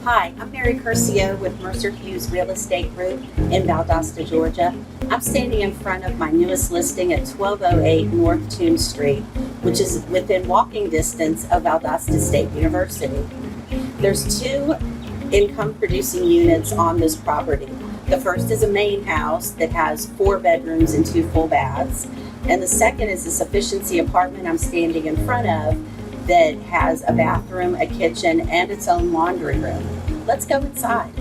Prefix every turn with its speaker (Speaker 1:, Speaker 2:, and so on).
Speaker 1: Hi, I'm Mary Curcio with Mercer Hughes Real Estate Group in Valdosta, Georgia. I'm standing in front of my newest listing at 1208 North Toombs Street, which is within walking distance of Valdosta State University. There's two income-producing units on this property. The first is a main house that has 4 bedrooms and 2 full baths, and the second is a sufficiency apartment I'm standing in front of that has a bathroom, a kitchen, and its own laundry room. Let's go inside.